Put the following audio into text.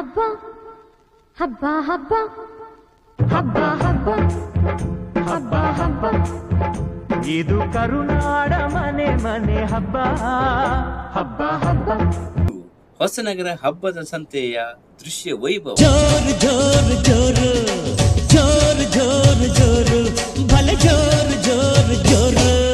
ಹಬ್ಬ ಹಬ್ಬ ಹಬ್ಬ ಹಬ್ಬ ಹಬ್ಬ ಹಬ್ಬ ಹಬ್ಬ ಇದು ಕರುನಾಡ ಮನೆ ಮನೆ ಹಬ್ಬ ಹಬ್ಬ ಹಬ್ಬ. ಹೊಸನಗರ ಹಬ್ಬದ ಸಂತೆಯ ದೃಶ್ಯ ವೈಭವ. ಜೋರು ಜೋರು ಜೋರು ಜೋರು ಜೋರು ಜೋರು ಭಲೆ ಜೋರು ಜೋರು ಜೋರು.